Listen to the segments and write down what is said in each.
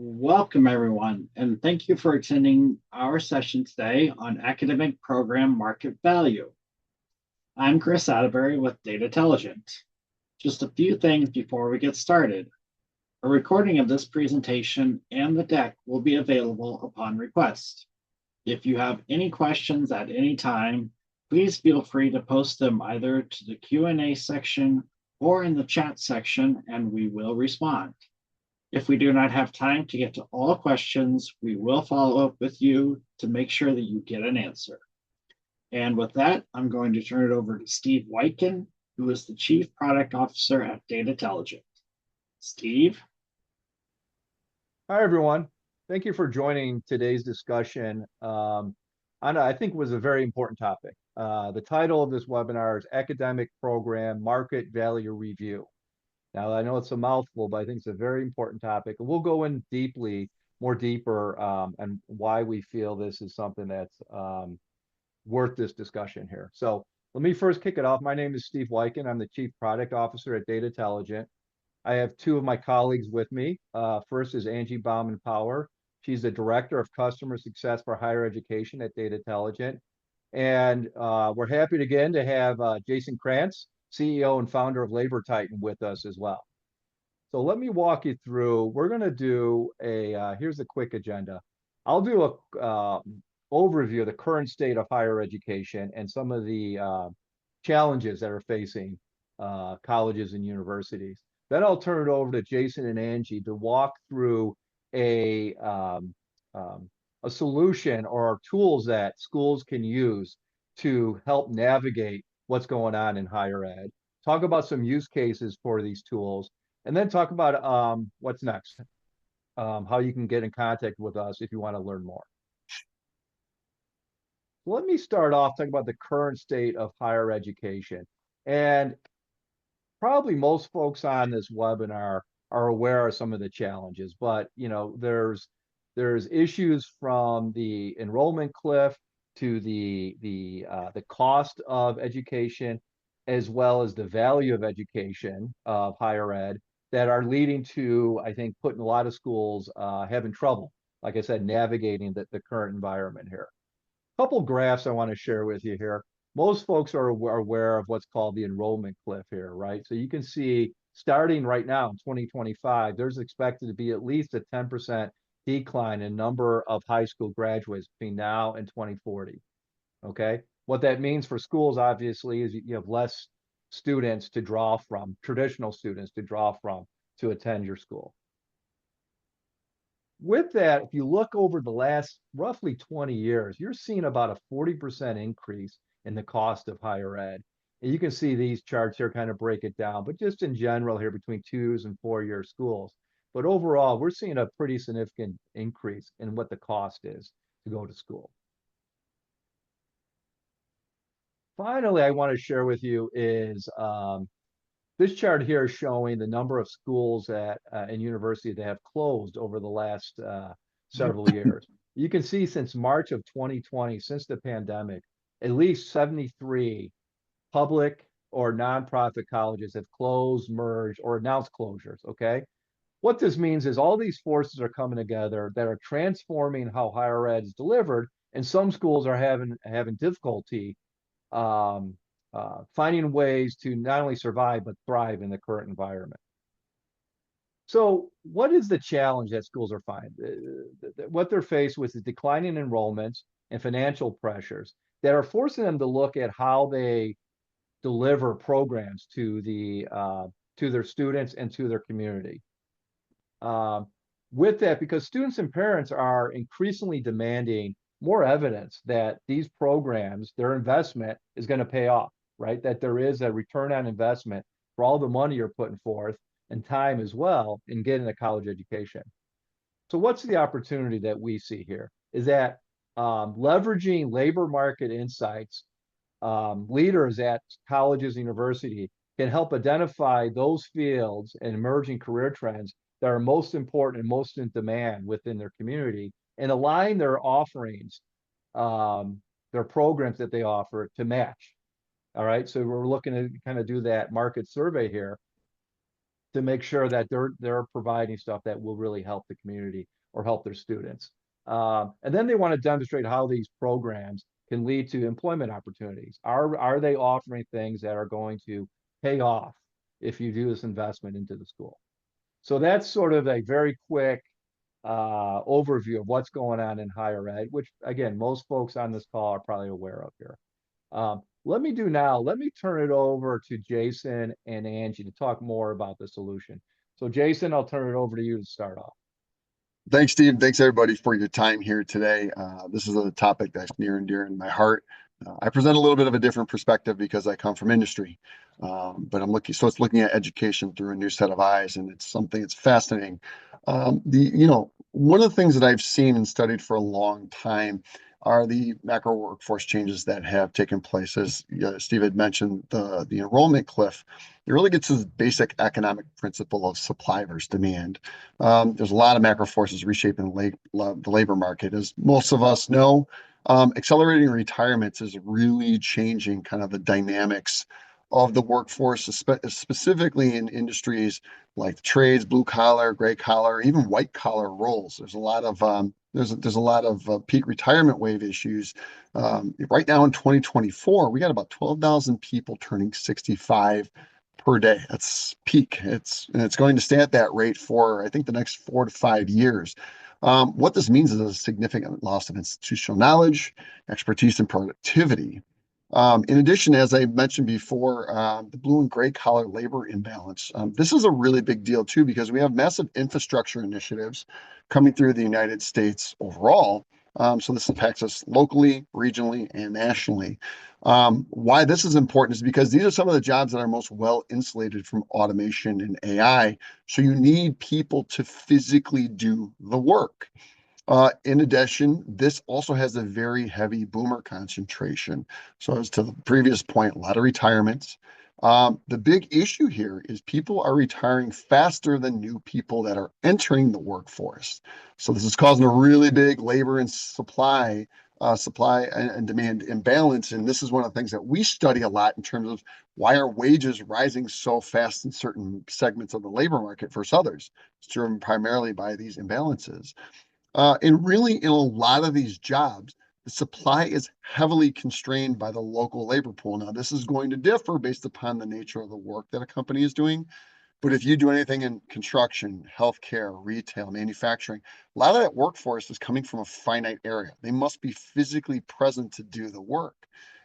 Welcome, everyone, and thank you for attending our session today on academic program market value. I'm Chris Atterbury with Data Intelligent. Just a few things before we get started. A recording of this presentation and the deck will be available upon request. If you have any questions at any time, please feel free to post them either to the Q&A section or in the chat section, and we will respond. If we do not have time to get to all questions, we will follow up with you to make sure that you get an answer. And with that, I'm going to turn it over to Steve Whitekin, who is the Chief Product Officer at Data Intelligent. Steve? Hi, everyone. Thank you for joining today's discussion. I think was a very important topic. The title of this webinar is Academic Program Market Value Review. Now, I know it's a mouthful, but I think it's a very important topic. And we'll go in more deeper, and why we feel this is something that's worth this discussion here. So let me first kick it off. My name is Steve Wyken. I'm the Chief Product Officer at Data Intelligent. I have two of my colleagues with me. First is Angie Bauman-Power. She's the Director of Customer Success for Higher Education at Data Intelligent. And we're happy again to have Jason Krantz, CEO and founder of Labor Titan, with us as well. So let me walk you through. We're going to do here's a quick agenda. I'll do a overview of the current state of higher education and some of the challenges that are facing colleges and universities. Then I'll turn it over to Jason and Angie to walk through a solution or tools that schools can use to help navigate what's going on in higher ed, talk about some use cases for these tools, and then talk about what's next, how you can get in contact with us if you want to learn more. Let me start off talking about the current state of higher education. And probably most folks on this webinar are aware of some of the challenges, but there's issues from the enrollment cliff to the cost of education, as well as the value of education of higher ed, that are leading to, I think, putting a lot of schools having trouble, like I said, navigating the current environment here. A couple graphs I want to share with you here. Most folks are aware of what's called the enrollment cliff here, right? So you can see starting right now in 2025, there's expected to be at least a 10% decline in number of high school graduates between now and 2040. Okay, what that means for schools, obviously, is you have less students to draw from, traditional students to draw from to attend your school. With that, if you look over the last roughly 20 years, you're seeing about a 40% increase in the cost of higher ed. And you can see these charts here kind of break it down, but just in general here between 2 and 4 year schools. But overall, we're seeing a pretty significant increase in what the cost is to go to school. Finally, I want to share with you is this chart here is showing the number of schools and universities that have closed over the last several years. You can see since March of 2020, since the pandemic, at least 73 public or nonprofit colleges have closed, merged, or announced closures, okay? What this means is all these forces are coming together that are transforming how higher ed is delivered, and some schools are having difficulty finding ways to not only survive but thrive in the current environment. So what is the challenge that schools are finding? What they're faced with is declining enrollments and financial pressures that are forcing them to look at how they deliver programs to their students and to their community. With that, because students and parents are increasingly demanding more evidence that these programs, their investment is going to pay off, right? That there is a return on investment for all the money you're putting forth and time as well in getting a college education. So what's the opportunity that we see here is that leveraging labor market insights, leaders at colleges and universities can help identify those fields and emerging career trends that are most important and most in demand within their community and align their offerings, their programs that they offer to match. All right, so we're looking to kind of do that market survey here. to make sure that they're providing stuff that will really help the community or help their students. And then they want to demonstrate how these programs can lead to employment opportunities. Are they offering things that are going to pay off if you do this investment into the school? So that's sort of a very quick overview of what's going on in higher ed, which again, most folks on this call are probably aware of here. Let me turn it over to Jason and Angie to talk more about the solution. So Jason, I'll turn it over to you to start off. Thanks, Steve. Thanks, everybody, for your time here today. This is a topic that's near and dear in my heart. I present a little bit of a different perspective because I come from industry, but it's looking at education through a new set of eyes, and it's something that's fascinating. One of the things that I've seen and studied for a long time are the macro workforce changes that have taken place. As Steve had mentioned, the enrollment cliff. It really gets to the basic economic principle of supply versus demand. There's a lot of macro forces reshaping the labor market. As most of us know, accelerating retirements is really changing kind of the dynamics of the workforce, specifically in industries like the trades, blue collar, gray collar, even white collar roles. There's a lot of peak retirement wave issues. Right now in 2024, we got about 12,000 people turning 65 per day. That's peak. It's going to stay at that rate for, I think, the next 4 to 5 years. What this means is a significant loss of institutional knowledge, expertise, and productivity. In addition, as I mentioned before, the blue and gray collar labor imbalance. This is a really big deal too, because we have massive infrastructure initiatives coming through the United States overall. So this impacts us locally, regionally, and nationally. Why this is important is because these are some of the jobs that are most well insulated from automation and AI. So you need people to physically do the work. In addition, this also has a very heavy boomer concentration. So as to the previous point, a lot of retirements. The big issue here is people are retiring faster than new people that are entering the workforce. So this is causing a really big labor and supply and demand imbalance. And this is one of the things that we study a lot in terms of why are wages rising so fast in certain segments of the labor market versus others. It's driven primarily by these imbalances. And really, in a lot of these jobs, the supply is heavily constrained by the local labor pool. Now, this is going to differ based upon the nature of the work that a company is doing. But if you do anything in construction, healthcare, retail, manufacturing, a lot of that workforce is coming from a finite area. They must be physically present to do the work.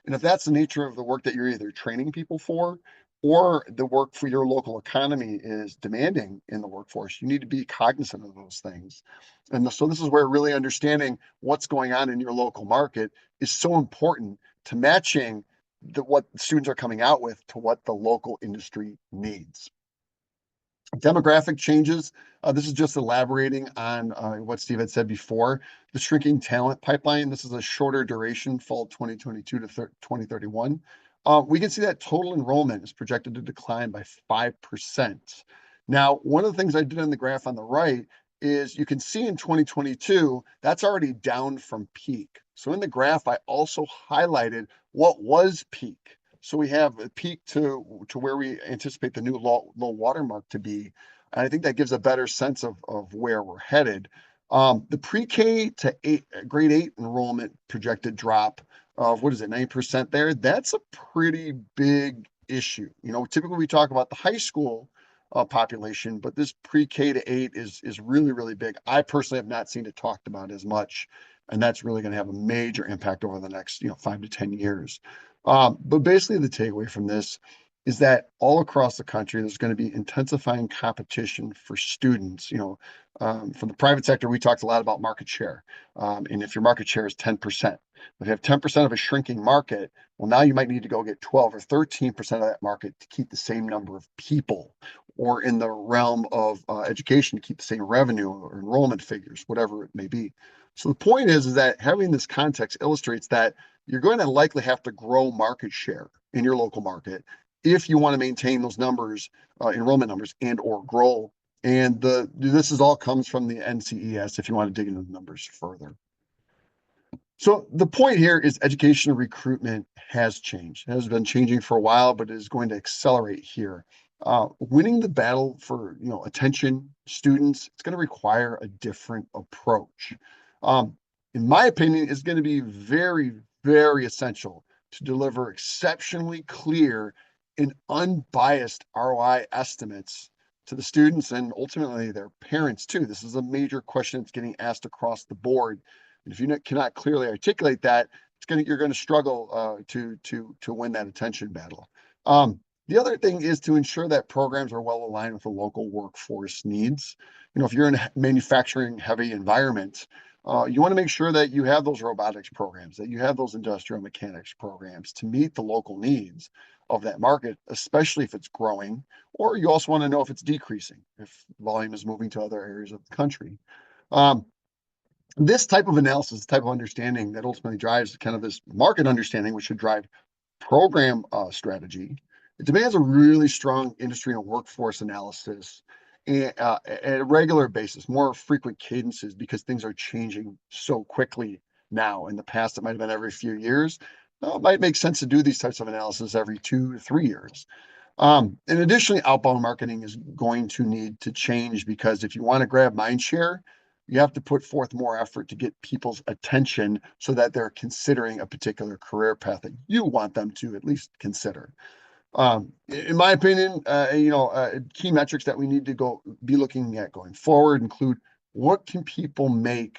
And if that's the nature of the work that you're either training people for, or the work for your local economy is demanding in the workforce, you need to be cognizant of those things. And so this is where really understanding what's going on in your local market is so important to matching what students are coming out with to what the local industry needs. Demographic changes. This is just elaborating on what Steve had said before. The shrinking talent pipeline. This is a shorter duration, fall 2022 to 2031. We can see that total enrollment is projected to decline by 5%. Now, one of the things I did on the graph on the right is you can see in 2022, that's already down from peak. So in the graph, I also highlighted what was peak. So we have a peak to where we anticipate the new low watermark to be. And I think that gives a better sense of where we're headed. The pre-K to grade 8 enrollment projected drop of, what is it, 9% there? That's a pretty big issue. Typically we talk about the high school population, but this pre-K to 8 is really, really big. I personally have not seen it talked about as much, and that's really going to have a major impact over the next 5 to 10 years. But basically the takeaway from this is that all across the country, there's going to be intensifying competition for students. For the private sector, we talked a lot about market share. And if your market share is 10%, if you have 10% of a shrinking market, well, now you might need to go get 12 or 13% of that market to keep the same number of people, or in the realm of education, to keep the same revenue or enrollment figures, whatever it may be. So the point is that having this context illustrates that you're going to likely have to grow market share in your local market if you want to maintain those numbers, enrollment numbers, and or grow. And this is all comes from the NCES if you want to dig into the numbers further. So the point here is education recruitment has changed. It has been changing for a while, but it is going to accelerate here. Winning the battle for, attention students, it's going to require a different approach. Um, in my opinion, it's going to be very, very essential to deliver exceptionally clear and unbiased ROI estimates to the students and ultimately their parents too. This is a major question that's getting asked across the board. And if you cannot clearly articulate that, you're going to struggle to win that attention battle. The other thing is to ensure that programs are well aligned with the local workforce needs. If you're in a manufacturing heavy environment, you want to make sure that you have those robotics programs, that you have those industrial mechanics programs to meet the local needs of that market, especially if it's growing, or you also want to know if it's decreasing, if volume is moving to other areas of the country. Um, this type of analysis, type of understanding that ultimately drives kind of this market understanding, which should drive program strategy. It demands a really strong industry and workforce analysis at a regular basis, more frequent cadences, because things are changing so quickly now. In the past, it might have been every few years. Well, it might make sense to do these types of analysis every 2 to 3 years. And additionally, outbound marketing is going to need to change because if you want to grab mind share, you have to put forth more effort to get people's attention so that they're considering a particular career path that you want them to at least consider. In my opinion, key metrics that we need to be looking at going forward include what can people make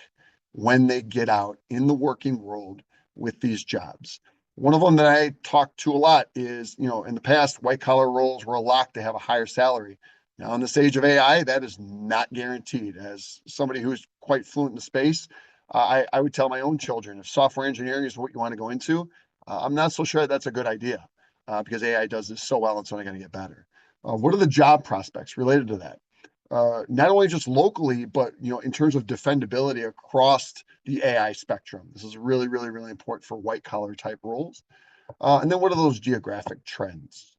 when they get out in the working world with these jobs. One of them that I talk to a lot is, in the past, white collar roles were a lock to have a higher salary. Now, in this age of AI, that is not guaranteed. As somebody who's quite fluent in the space, I would tell my own children if software engineering is what you want to go into, I'm not so sure that's a good idea because AI does this so well, it's only going to get better. What are the job prospects related to that? Not only just locally, but in terms of defendability across the AI spectrum. This is really, really, really important for white collar type roles. And then what are those geographic trends?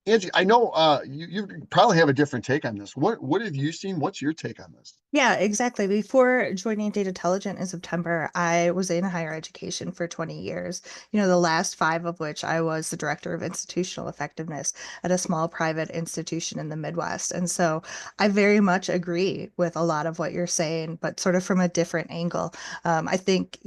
Angie, I know you probably have a different take on this. What have you seen? What's your take on this? Yeah, exactly. Before joining Data Intelligent in September, I was in higher education for 20 years, the last 5 of which I was the director of institutional effectiveness at a small private institution in the Midwest. And so I very much agree with a lot of what you're saying, but sort of from a different angle. I think,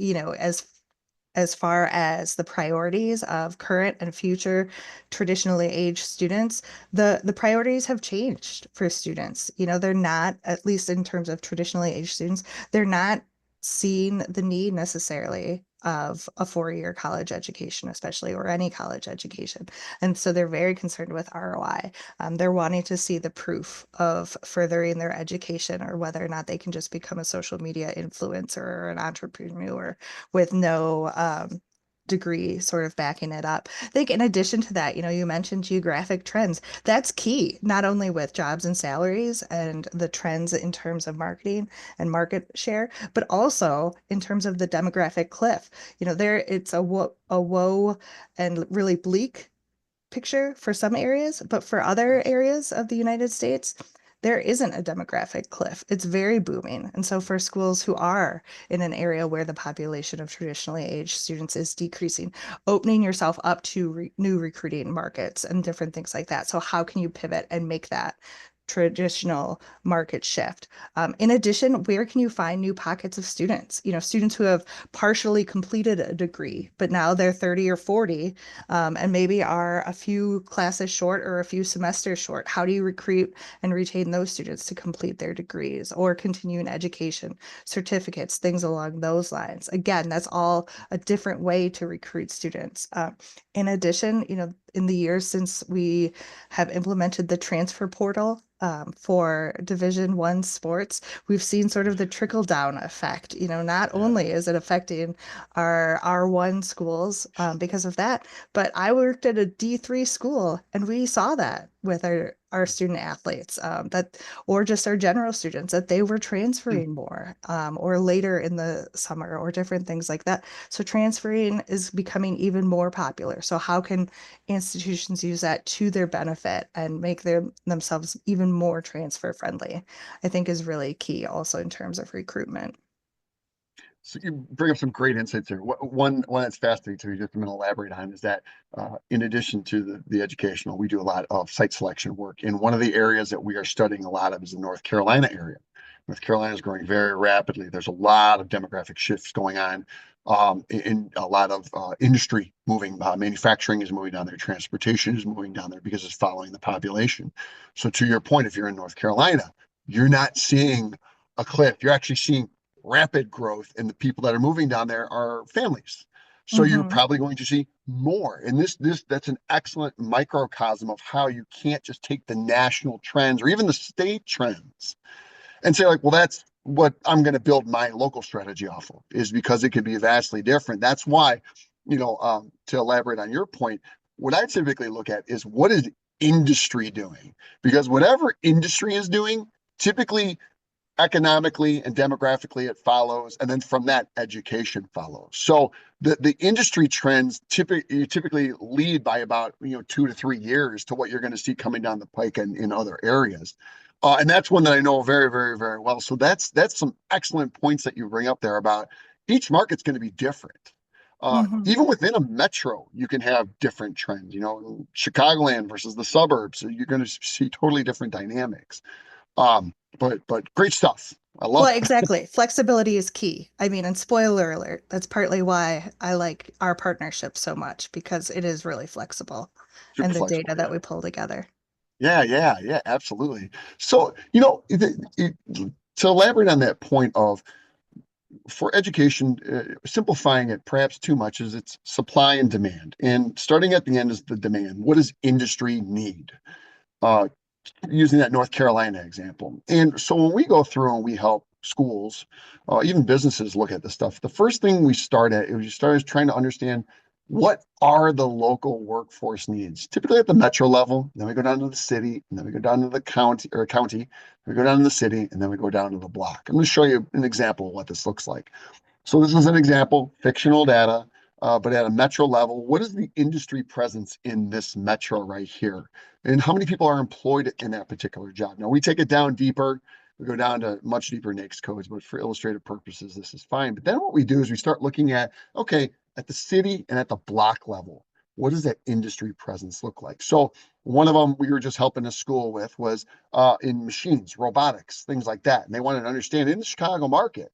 as far as the priorities of current and future traditionally aged students, the priorities have changed for students. They're not, at least in terms of traditionally aged students, they're not seeing the need necessarily of a 4-year college education, especially, or any college education. And so they're very concerned with ROI. They're wanting to see the proof of furthering their education or whether or not they can just become a social media influencer or an entrepreneur with no degree sort of backing it up. I think in addition to that, you mentioned geographic trends. That's key, not only with jobs and salaries and the trends in terms of marketing and market share, but also in terms of the demographic cliff. It's a woe and really bleak picture for some areas, but for other areas of the United States, there isn't a demographic cliff. It's very booming. And so for schools who are in an area where the population of traditionally aged students is decreasing, opening yourself up to new recruiting markets and different things like that. So how can you pivot and make that traditional market shift? In addition, where can you find new pockets of students? Students who have partially completed a degree, but now they're 30 or 40, and maybe are a few classes short or a few semesters short. How do you recruit and retain those students to complete their degrees or continuing education, certificates, things along those lines? Again, that's all a different way to recruit students. In addition, in the years since we have implemented the transfer portal for Division I sports, we've seen sort of the trickle down effect. Not only is it affecting our R1 schools because of that, but I worked at a D3 school and we saw that with our student athletes or just our general students, that they were transferring more or later in the summer or different things like that. So transferring is becoming even more popular. So how can institutions use that to their benefit and make themselves even more transfer friendly, I think is really key also in terms of recruitment. So you bring up some great insights here. One that's fascinating to me, just I'm going to elaborate on, is that in addition to the educational, we do a lot of site selection work. And one of the areas that we are studying a lot of is the North Carolina area. North Carolina is growing very rapidly. There's a lot of demographic shifts going on, in a lot of industry moving. Manufacturing is moving down there. Transportation is moving down there because it's following the population. So to your point, if you're in North Carolina, you're not seeing a cliff. You're actually seeing rapid growth, and the people that are moving down there are families. So you're Mhm. probably going to see more. And that's an excellent microcosm of how you can't just take the national trends or even the state trends and say, like, well, that's what I'm going to build my local strategy off of, is because it could be vastly different. That's why, to elaborate on your point, what I typically look at is what is industry doing? Because whatever industry is doing, typically economically and demographically it follows, and then from that education follows. So the industry trends typically lead by about 2 to 3 years to what you're going to see coming down the pike in other areas. And that's one that I know very, very, very well. So that's some excellent points that you bring up there about each market's going to be different. Mhm. Even within a metro, you can have different trends. Chicagoland versus the suburbs, so you're going to see totally different dynamics. Um, but great stuff. I love Well, it. exactly. Flexibility is key. I mean, and spoiler alert, that's partly why I like our partnership so much because it is really flexible Super and the flexible. data that Yeah. we pull together. Yeah, absolutely. So, to elaborate on that point of for education, simplifying it perhaps too much is it's supply and demand. And starting at the end is the demand. What does industry need? Uh, Using that North Carolina example. And so when we go through and we help schools, even businesses look at this stuff, the first thing we start at is trying to understand what are the local workforce needs, typically at the metro level. Then we go down to the city, and then we go down to the county, we go down to the city, and then we go down to the block. I'm going to show you an example of what this looks like. So this is an example, fictional data, but at a metro level, what is the industry presence in this metro right here? And how many people are employed in that particular job? Now we take it down deeper. We go down to much deeper NAICS codes, but for illustrative purposes, this is fine. But then what we do is we start looking at, okay, at the city and at the block level, what does that industry presence look like? So one of them we were just helping a school with was in machines, robotics, things like that. And they wanted to understand in the Chicago market,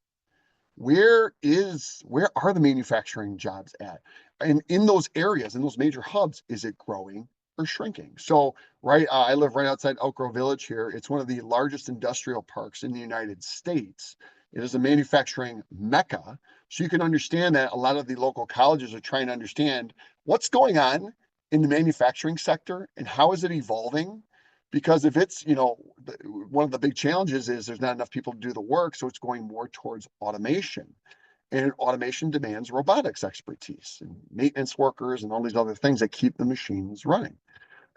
where are the manufacturing jobs at? And in those areas, in those major hubs, is it growing or shrinking? So, right, I live right outside Elk Grove Village here. It's one of the largest industrial parks in the United States. It is a manufacturing mecca. So you can understand that a lot of the local colleges are trying to understand what's going on in the manufacturing sector and how is it evolving. Because if it's, one of the big challenges is there's not enough people to do the work, so it's going more towards automation. And automation demands robotics expertise and maintenance workers and all these other things that keep the machines running.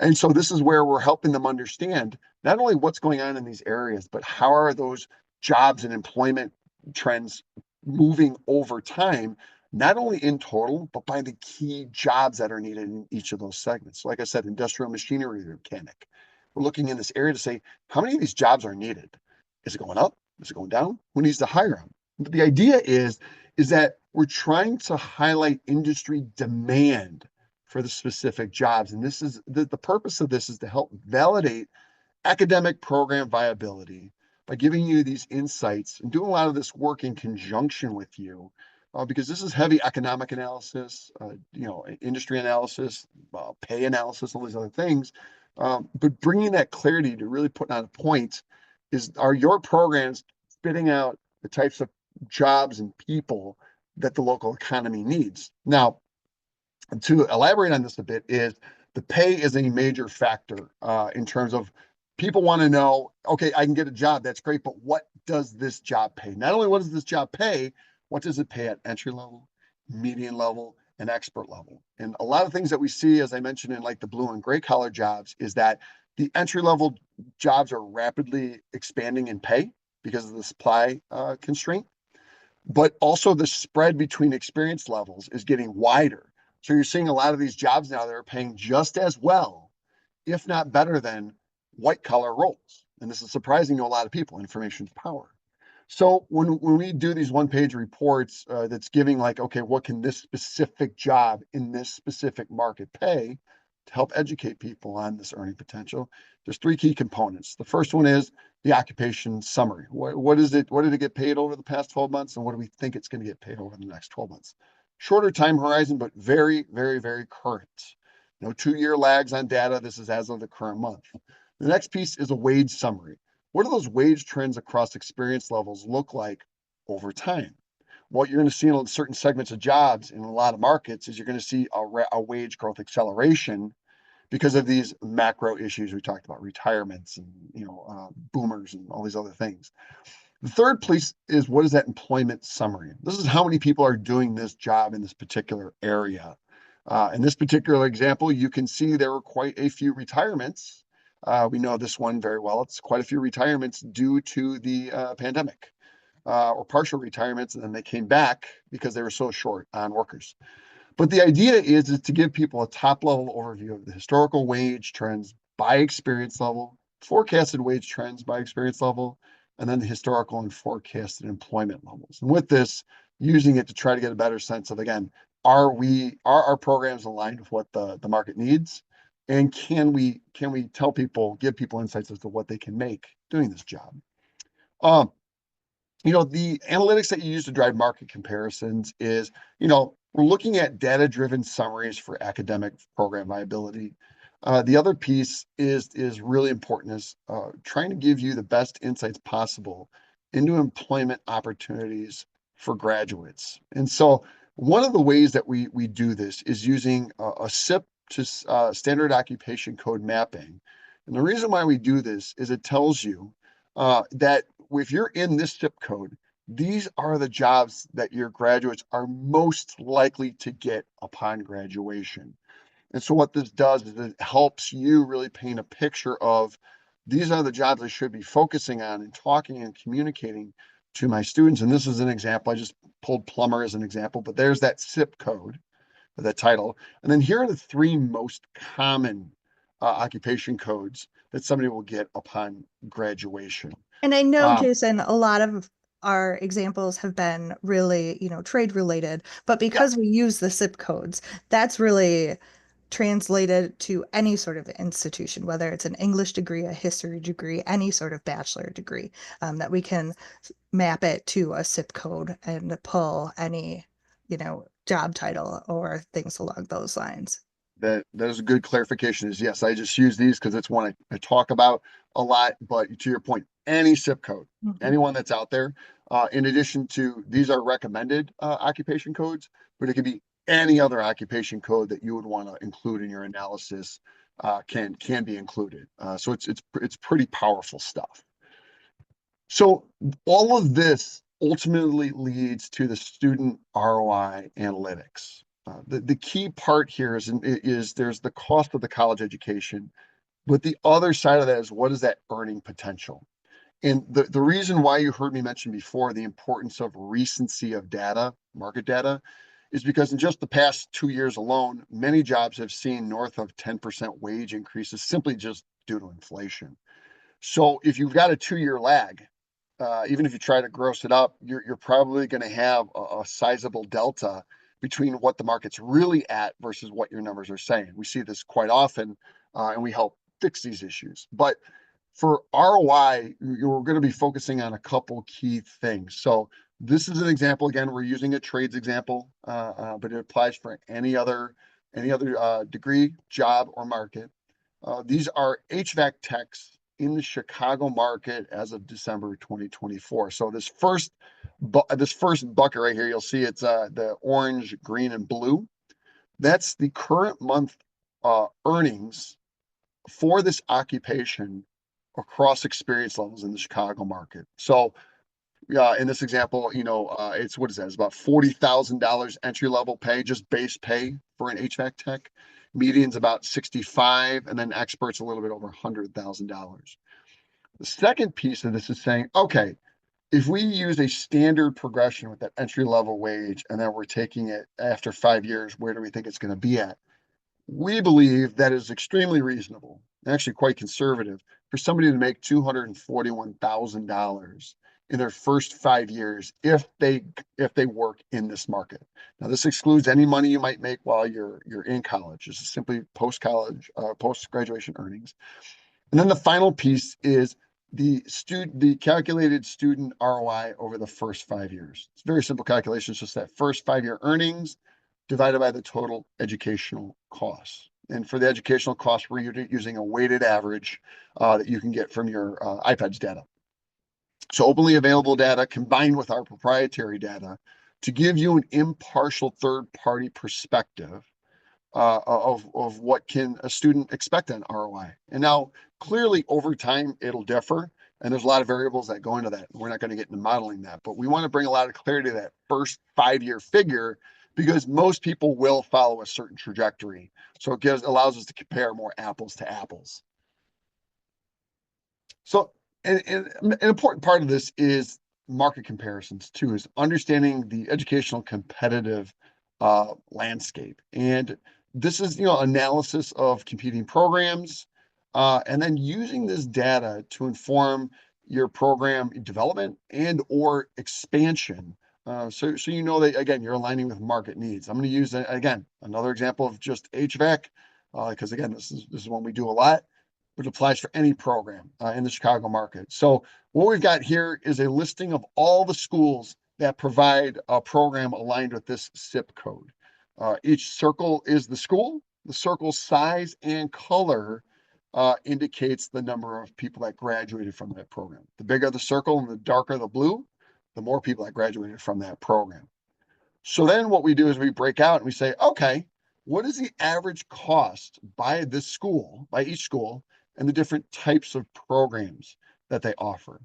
And so this is where we're helping them understand not only what's going on in these areas, but how are those jobs and employment trends moving over time, not only in total, but by the key jobs that are needed in each of those segments. So like I said, industrial machinery mechanic. We're looking in this area to say, how many of these jobs are needed? Is it going up? Is it going down? Who needs to hire them? But the idea is that we're trying to highlight industry demand for the specific jobs. And this is the purpose of this is to help validate academic program viability by giving you these insights and doing a lot of this work in conjunction with you. Because this is heavy economic analysis, industry analysis, pay analysis, all these other things. But bringing that clarity to really put on a point are your programs spitting out the types of jobs and people that the local economy needs? Now, to elaborate on this a bit, is the pay is a major factor in terms of people want to know, okay, I can get a job, that's great, but what does this job pay? Not only what does this job pay, what does it pay at entry level, median level, and expert level? And a lot of things that we see, as I mentioned, in like the blue and gray collar jobs, is that the entry level jobs are rapidly expanding in pay because of the supply constraint, but also the spread between experience levels is getting wider. So you're seeing a lot of these jobs now that are paying just as well, if not better than white collar roles. And this is surprising to a lot of people. Information is power. So when we do these one-page reports that's giving like, okay, what can this specific job in this specific market pay to help educate people on this earning potential, there's three key components. The first one is the occupation summary. What is it? What did it get paid over the past 12 months? And what do we think it's going to get paid over the next 12 months? Shorter time horizon, but very, very, very current. No 2-year lags on data. This is as of the current month. The next piece is a wage summary. What do those wage trends across experience levels look like over time? What you're going to see in certain segments of jobs in a lot of markets is you're going to see a wage growth acceleration because of these macro issues we talked about, retirements and boomers and all these other things. The third piece is, what is that employment summary? This is how many people are doing this job in this particular area. In this particular example, you can see there were quite a few retirements. We know this one very well. It's quite a few retirements due to the pandemic, or partial retirements, and then they came back because they were so short on workers. But the idea is to give people a top-level overview of the historical wage trends by experience level, forecasted wage trends by experience level, and then the historical and forecasted employment levels. And with this, using it to try to get a better sense of, again, are our programs aligned with what the market needs? And can we tell people, give people insights as to what they can make doing this job? The analytics that you use to drive market comparisons is, we're looking at data-driven summaries for academic program viability. The other piece is really important, is trying to give you the best insights possible into employment opportunities for graduates. And so one of the ways that we do this is using a SIP to standard occupation code mapping. And the reason why we do this is it tells you that if you're in this zip code, these are the jobs that your graduates are most likely to get upon graduation. And so what this does is it helps you really paint a picture of, these are the jobs I should be focusing on and talking and communicating to my students. And this is an example. I just pulled plumber as an example, but there's that zip code, that title. And then here are the three most common occupation codes that somebody will get upon graduation. And I know, Jason, a lot of our examples have been really, trade related, but Yeah, because we use the zip codes, that's really translated to any sort of institution, whether it's an English degree, a history degree, any sort of bachelor degree, that we can map it to a zip code and pull any, job title or things along those lines. that is a good clarification. Is yes, I just use these because it's one I talk about a lot. But to your point, any zip code, anyone that's out there, in addition to, these are recommended occupation codes, but it could be any other occupation code that you would want to include in your analysis, can be included. So it's pretty powerful stuff. So all of this ultimately leads to the student ROI analytics. The key part here is there's the cost of the college education, but the other side of that is, what is that earning potential? And the reason why you heard me mention before the importance of recency of data, market data, is because in just the past 2 years alone, many jobs have seen north of 10% wage increases simply just due to inflation. So if you've got a 2-year lag, even if you try to gross it up, you're probably going to have a sizable delta between what the market's really at versus what your numbers are saying. We see this quite often, and we help fix these issues. But for ROI, you're going to be focusing on a couple key things. So this is an example. Again, we're using a trades example, but it applies for any other degree, job, or market. These are HVAC techs in the Chicago market as of December 2024. So this first bucket right here, you'll see it's the orange, green, and blue. That's the current month earnings for this occupation across experience levels in the Chicago market. So in this example, it's, what is that? It's about $40,000 entry level pay, just base pay for an HVAC tech. Median's about 65, and then experts a little bit over $100,000. The second piece of this is saying, okay, if we use a standard progression with that entry level wage, and then we're taking it after 5 years, where do we think it's going to be at? We believe that is extremely reasonable, actually quite conservative, for somebody to make $241,000 in their first 5 years if they work in this market. Now, this excludes any money you might make while you're in college. This is simply post-college, post-graduation earnings. And then the final piece is the calculated student ROI over the first 5 years. It's very simple calculation. It's just that first 5-year earnings divided by the total educational costs. And for the educational costs, we're using a weighted average that you can get from your iPad's data. So openly available data combined with our proprietary data to give you an impartial third-party perspective of what can a student expect on ROI. And now, clearly, over time, it'll differ, and there's a lot of variables that go into that. We're not going to get into modeling that, but we want to bring a lot of clarity to that first 5-year figure because most people will follow a certain trajectory. So it allows us to compare more apples to apples. So an important part of this is market comparisons too, is understanding the educational competitive landscape. And this is, analysis of competing programs, and then using this data to inform your program development and or expansion. So you know that, again, you're aligning with market needs. I'm going to use, again, another example of just HVAC, because again, this is one we do a lot, which applies for any program in the Chicago market. So what we've got here is a listing of all the schools that provide a program aligned with this zip code. Each circle is the school. The circle's size and color indicates the number of people that graduated from that program. The bigger the circle and the darker the blue, the more people that graduated from that program. So then what we do is we break out and we say, okay, what is the average cost by this school, by each school, and the different types of programs that they offer?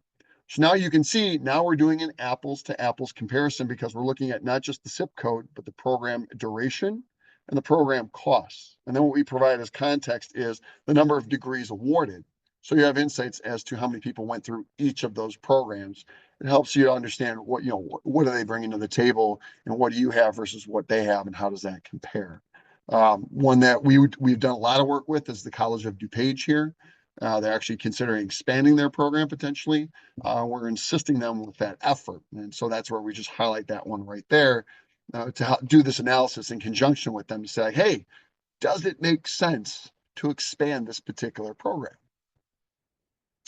So now you can see, now we're doing an apples to apples comparison because we're looking at not just the zip code, but the program duration and the program costs. And then what we provide as context is the number of degrees awarded. So you have insights as to how many people went through each of those programs. It helps you to understand what are they bringing to the table and what do you have versus what they have and how does that compare. One that we've done a lot of work with is the College of DuPage here. They're actually considering expanding their program potentially. We're assisting them with that effort. And so that's where we just highlight that one right there to do this analysis in conjunction with them to say, hey, does it make sense to expand this particular program?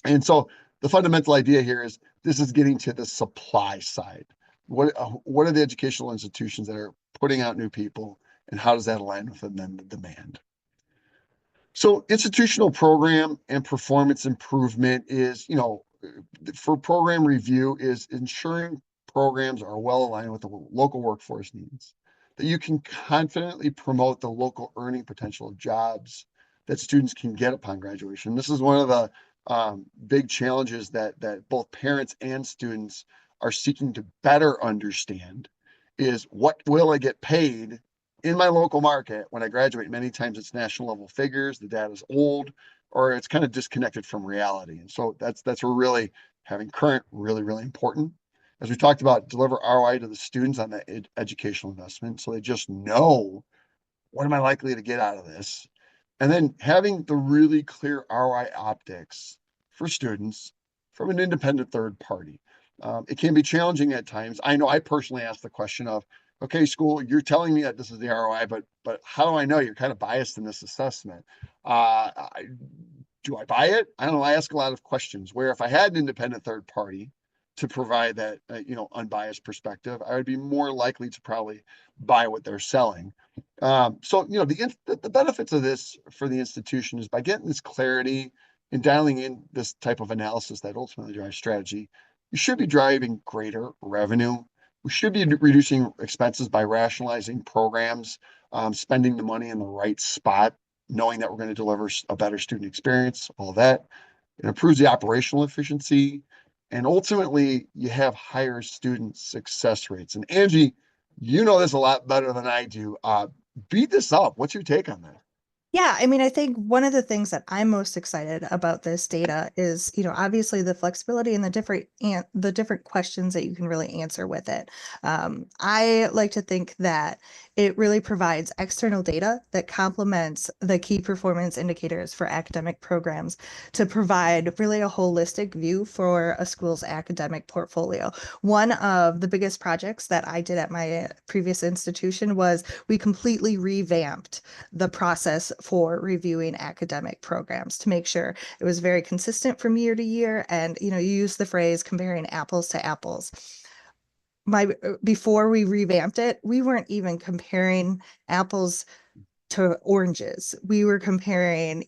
And so the fundamental idea here is this is getting to the supply side. What are the educational institutions that are putting out new people, and how does that align with then the demand? So institutional program and performance improvement is, for program review, is ensuring programs are well aligned with the local workforce needs, that you can confidently promote the local earning potential of jobs that students can get upon graduation. This is one of the big challenges that both parents and students are seeking to better understand is what will I get paid in my local market when I graduate. Many times it's national level figures, the data is old, or it's kind of disconnected from reality. And so that's where really having current really, really important. As we talked about, deliver ROI to the students on that educational investment. So they just know, what am I likely to get out of this? And then having the really clear ROI optics for students from an independent third party. It can be challenging at times. I know I personally ask the question of, okay, school, you're telling me that this is the ROI, but how do I know? You're kind of biased in this assessment. Do I buy it? I don't know. I ask a lot of questions where if I had an independent third party to provide that, unbiased perspective, I would be more likely to probably buy what they're selling. So, the benefits of this for the institution is by getting this clarity and dialing in this type of analysis that ultimately drives strategy, you should be driving greater revenue. We should be reducing expenses by rationalizing programs, spending the money in the right spot, knowing that we're going to deliver a better student experience, all that. It improves the operational efficiency. And ultimately, you have higher student success rates. And Angie, you know this a lot better than I do. Beat this up. What's your take on that? Yeah, I mean, I think one of the things that I'm most excited about this data is, obviously the flexibility and the different questions that you can really answer with it. I like to think that it really provides external data that complements the key performance indicators for academic programs to provide really a holistic view for a school's academic portfolio. One of the biggest projects that I did at my previous institution was we completely revamped the process for reviewing academic programs to make sure it was very consistent from year to year. And, you use the phrase comparing apples to apples. Before we revamped it, we weren't even comparing apples to oranges. We were comparing,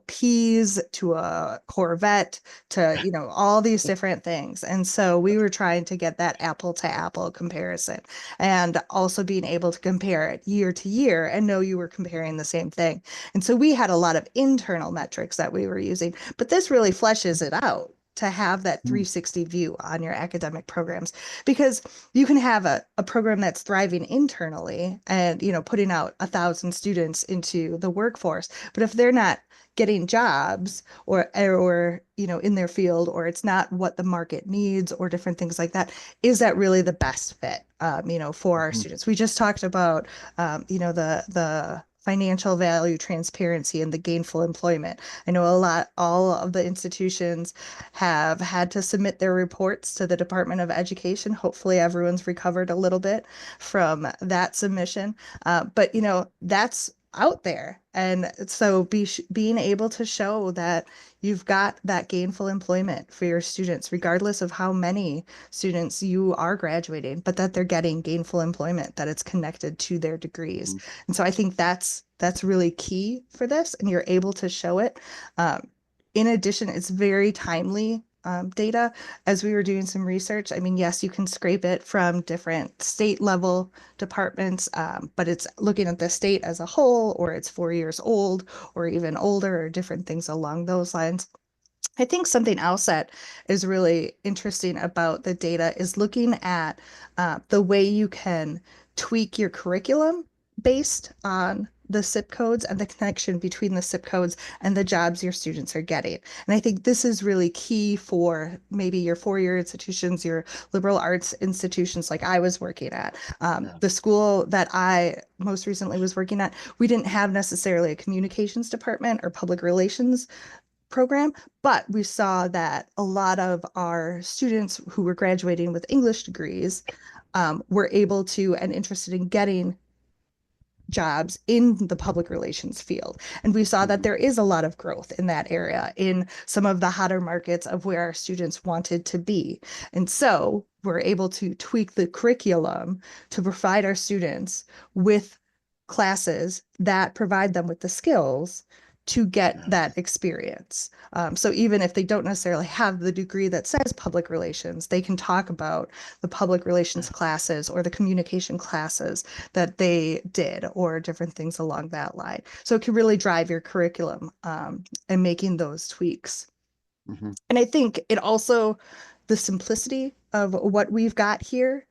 peas to a Corvette to, all these different things. And so we were trying to get that apple to apple comparison and also being able to compare it year to year and know you were comparing the same thing. And so we had a lot of internal metrics that we were using, but this really fleshes it out to have that 360 view on your academic programs, because you can have a program that's thriving internally and, putting out 1,000 students into the workforce, but if they're not getting jobs or in their field, or it's not what the market needs or different things like that, is that really the best fit, for our students? We just talked about the financial value transparency and the gainful employment. I know all of the institutions have had to submit their reports to the Department of Education. Hopefully everyone's recovered a little bit from that submission. But that's out there. And so being able to show that you've got that gainful employment for your students, regardless of how many students you are graduating, but that they're getting gainful employment, that it's connected to their degrees. And so I think that's really key for this, and you're able to show it. In addition, it's very timely data. As we were doing some research, I mean, yes, you can scrape it from different state level departments, but it's looking at the state as a whole, or it's 4 years old, or even older, or different things along those lines. I think something else that is really interesting about the data is looking at the way you can tweak your curriculum based on the zip codes and the connection between the zip codes and the jobs your students are getting. And I think this is really key for maybe your four-year institutions, your liberal arts institutions like I was working at. The school that I most recently was working at, we didn't have necessarily a communications department or public relations program, but we saw that a lot of our students who were graduating with English degrees were able to and interested in getting jobs in the public relations field. And we saw that there is a lot of growth in that area in some of the hotter markets of where our students wanted to be. And so we're able to tweak the curriculum to provide our students with classes that provide them with the skills to get that experience. So even if they don't necessarily have the degree that says public relations, they can talk about the public relations classes or the communication classes that they did, or different things along that line. So it can really drive your curriculum and making those tweaks. And I think it also, the simplicity of what we've got here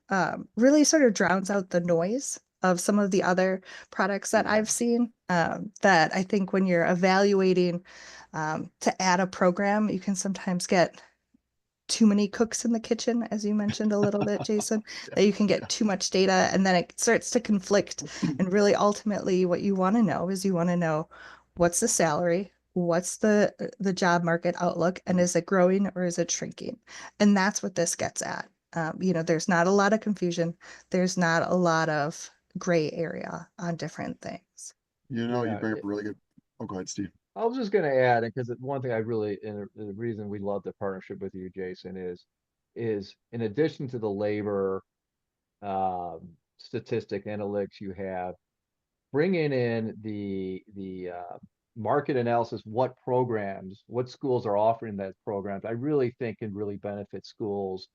really sort of drowns out the noise of some of the other products that I've seen, that I think when you're evaluating to add a program, you can sometimes get too many cooks in the kitchen, as you mentioned a little bit, Jason, that you can get too much data and then it starts to conflict. And really, ultimately, what you want to know is you want to know what's the salary, what's the job market outlook, and is it growing or is it shrinking? And that's what this gets at. There's not a lot of confusion. There's not a lot of gray area on different things. You Yeah, bring up a really good. Oh, go ahead, Steve. I was just going to add, because one thing I really, and the reason we love the partnership with you, Jason, is in addition to the labor statistic analytics you have, bringing in the market analysis, what programs, what schools are offering that programs, I really think can really benefit schools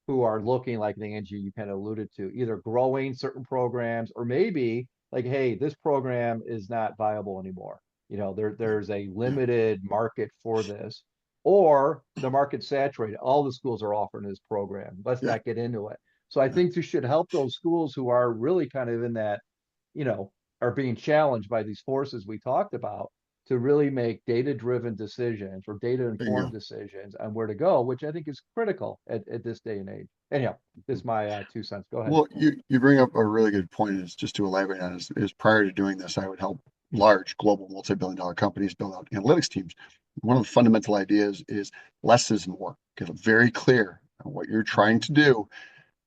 who are looking, like Angie, you kind of alluded to, either growing certain programs, or maybe like, hey, this program is not viable anymore. There's a limited market for this, or the market's saturated. All the schools are offering this program. Let's not get into it. So I think this should help those schools who are really kind of in that, are being challenged by these forces we talked about to really make data-driven decisions or There you data-informed go. decisions on where to go, which I think is critical at this day and age. Anyhow, this is my 2 cents. Go ahead. Well, you bring up a really good point. Is just to elaborate on is prior to doing this, I would help large global multi-billion-dollar companies build out analytics teams. One of the fundamental ideas is less is more. Get it very clear on what you're trying to do,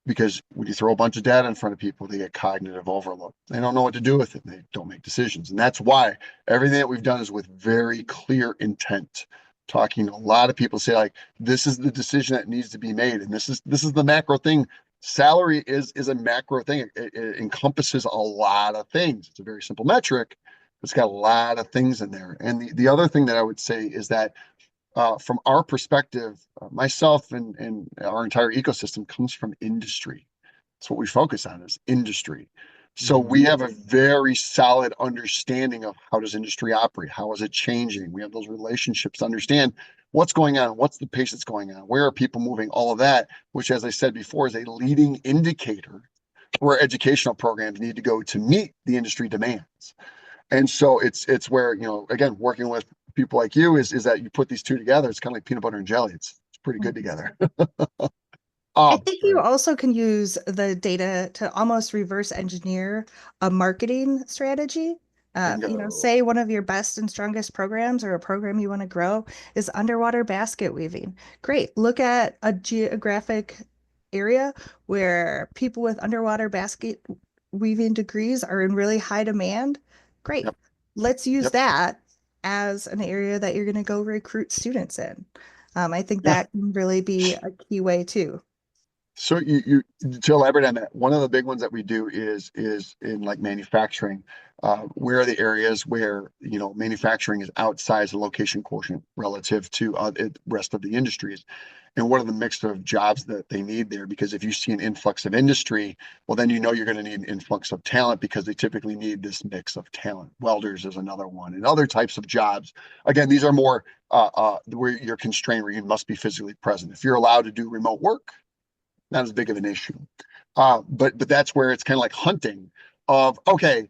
because when you throw a bunch of data in front of people, they get cognitive overload. They don't know what to do with it. They don't make decisions. And that's why everything that we've done is with very clear intent. Talking to a lot of people say, like, this is the decision that needs to be made. And this is the macro thing. Salary is a macro thing. It encompasses a lot of things. It's a very simple metric. It's got a lot of things in there. And the other thing that I would say is that from our perspective, myself and our entire ecosystem comes from industry. That's what we focus on is industry. So we have a very solid understanding of how does industry operate? How is it changing? We have those relationships to understand what's going on, what's the pace that's going on, where are people moving, all of that, which, as I said before, is a leading indicator where educational programs need to go to meet the industry demands. And so it's where, again, working with people like you is that you put these two together. It's kind of like peanut butter and jelly. It's pretty good together. I think you Right. also can use the data to almost reverse engineer a marketing strategy. Bingo. Say one of your best and strongest programs or a program you want to grow is underwater basket weaving. Great. Look at a geographic area where people with underwater basket weaving degrees are in really high demand. Great. Yep. Let's use Yep. that as an area that you're going to go recruit students in. I think Yeah. that can really be a key way too. So you to elaborate on that, one of the big ones that we do is in like manufacturing. Where are the areas where manufacturing is outsized the location quotient relative to rest of the industries, and what are the mix of jobs that they need there? Because if you see an influx of industry, well, then you're going to need an influx of talent because they typically need this mix of talent. Welders is another one, and other types of jobs. Again, these are more where you're constrained, where you must be physically present. If you're allowed to do remote work, not as big of an issue. But that's where it's kind of like hunting of, okay,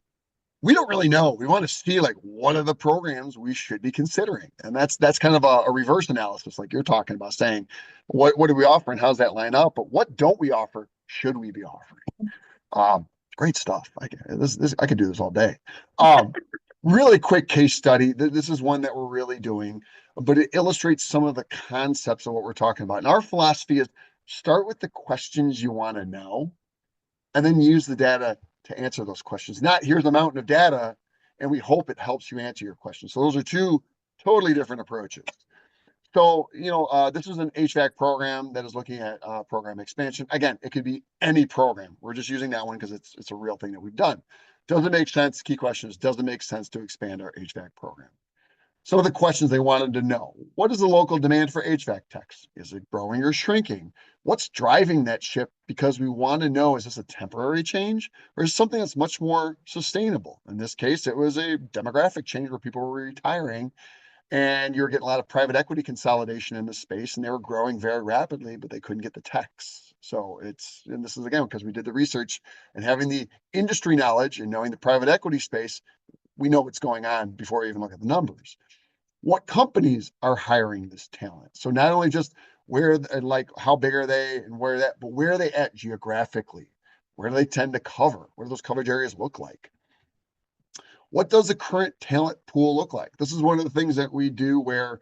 we don't really know. We want to see like what are the programs we should be considering. And that's kind of a reverse analysis, like you're talking about, saying what do we offer and how's that line up? But what don't we offer? Should we be offering? Great stuff. I could do this all day. Really quick case study. This is one that we're really doing, but it illustrates some of the concepts of what we're talking about. And our philosophy is start with the questions you want to know, and then use the data to answer those questions. Not here's a mountain of data, and we hope it helps you answer your question. So those are two totally different approaches. So, this is an HVAC program that is looking at program expansion. Again, it could be any program. We're just using that one because it's a real thing that we've done. Does it make sense? Key question is, does it make sense to expand our HVAC program? Some of the questions they wanted to know: what is the local demand for HVAC techs? Is it growing or shrinking? What's driving that shift? Because we want to know, is this a temporary change or is it something that's much more sustainable? In this case, it was a demographic change where people were retiring, and you're getting a lot of private equity consolidation in the space, and they were growing very rapidly, but they couldn't get the techs. So and this is again because we did the research and having the industry knowledge and knowing the private equity space, we know what's going on before we even look at the numbers. What companies are hiring this talent? So not only just where and like how big are they and but where are they at geographically? Where do they tend to cover? What do those coverage areas look like? What does the current talent pool look like? This is one of the things that we do where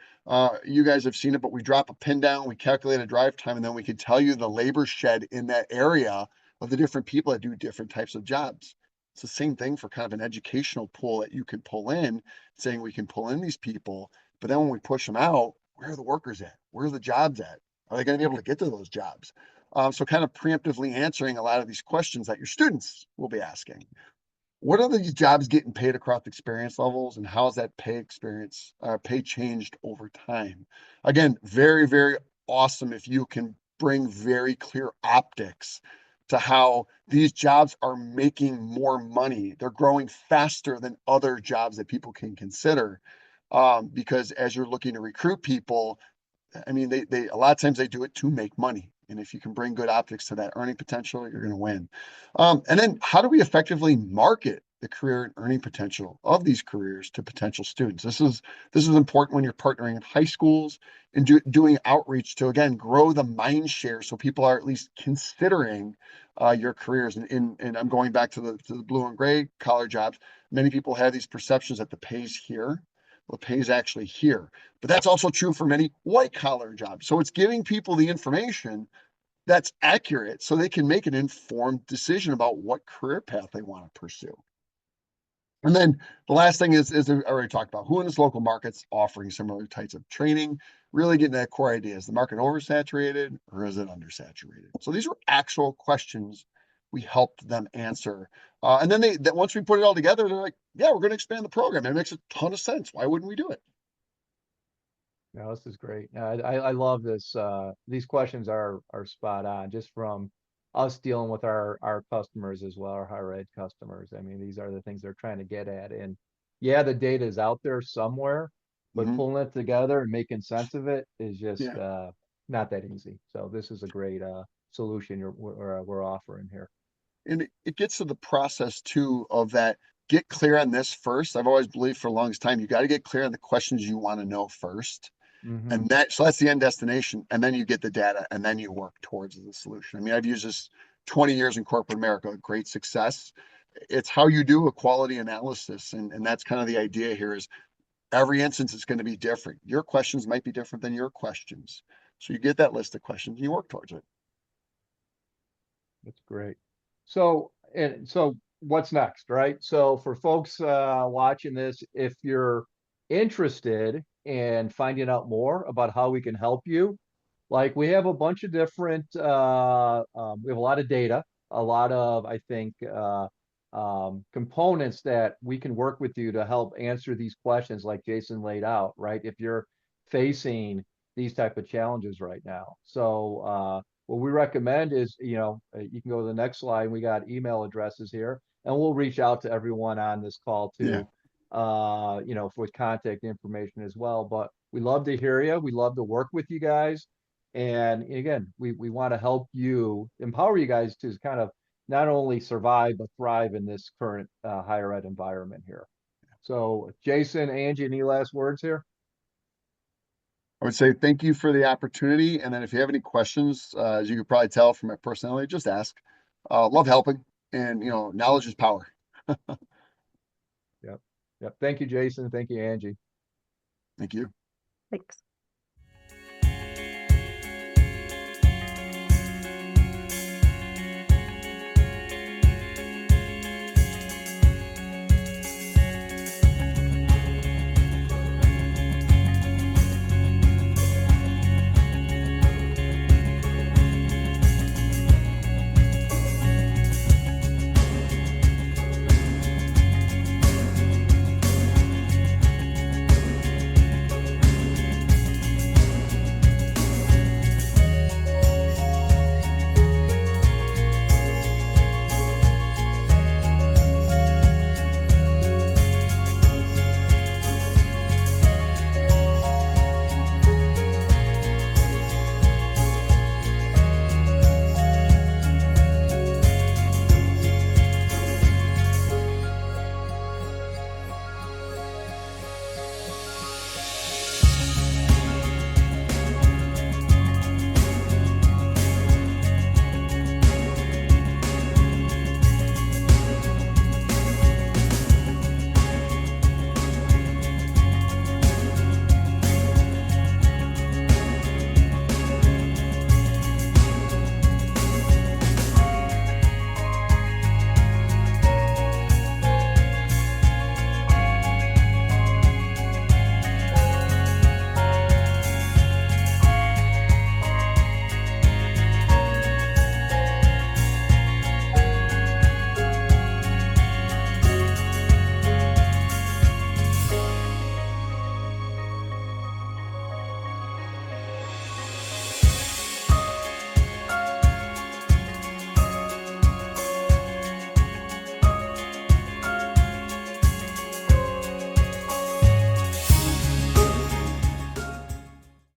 you guys have seen it, but we drop a pin down, we calculate a drive time, and then we can tell you the labor shed in that area of the different people that do different types of jobs. It's the same thing for kind of an educational pool that you can pull in, saying we can pull in these people, but then when we push them out, where are the workers at? Where are the jobs at? Are they going to be able to get to those jobs? So kind of preemptively answering a lot of these questions that your students will be asking. What are these jobs getting paid across experience levels, and how has that pay changed over time? Again, very, very awesome if you can bring very clear optics to how these jobs are making more money. They're growing faster than other jobs that people can consider. Because as you're looking to recruit people, I mean, they a lot of times they do it to make money. And if you can bring good optics to that earning potential, you're going to win. And then how do we effectively market the career and earning potential of these careers to potential students. This is important when you're partnering in high schools and doing outreach to, again, grow the mind share so people are at least considering your careers. And I'm going back to the blue and gray collar jobs. Many people have these perceptions that the pay's here. Well, the pay's actually here. But that's also true for many white collar jobs. So it's giving people the information that's accurate so they can make an informed decision about what career path they want to pursue. And then the last thing is I already talked about who in this local market's offering similar types of training, really getting that core idea. Is the market oversaturated or is it undersaturated? So these were actual questions we helped them answer. And then once we put it all together, they're like, yeah, we're going to expand the program. It makes a ton of sense. Why wouldn't we do it? No, this is great. I love this. These questions are spot on just from us dealing with our customers as well, our higher ed customers. I mean, these are the things they're trying to get at. And yeah, the data is out there somewhere, but Mhm. pulling it together and making sense of it is just Yeah. not that easy. So this is a great solution we're offering here. And it gets to the process too of that. Get clear on this first. I've always believed for the longest time, you got to get clear on the questions you want to know first. Mm-hmm. And so that's the end destination. And then you get the data and then you work towards the solution. I mean, I've used this 20 years in corporate America, great success. It's how you do a quality analysis. And that's kind of the idea here is every instance is going to be different. Your questions might be different than your questions. So you get that list of questions and you work towards it. That's great. So what's next, right? So for folks watching this, if you're interested in finding out more about how we can help you, like we have a bunch of different we have a lot of data, a lot of, I think, components that we can work with you to help answer these questions like Jason laid out, right? If you're facing these type of challenges right now. So what we recommend is, you can go to the next slide. We got email addresses here, and we'll reach out to everyone on this call Yeah. too, with contact information as well. But we love to hear you. We love to work with you guys. And again, we want to help you, empower you guys to kind of not only survive, but thrive in this current higher ed environment here. So Jason, Angie, any last words here? I would say thank you for the opportunity. And then if you have any questions, as you could probably tell from my personality, just ask. Love helping, and knowledge is power. Yep. Yep. Thank you, Jason. Thank you, Angie. Thank you. Thanks.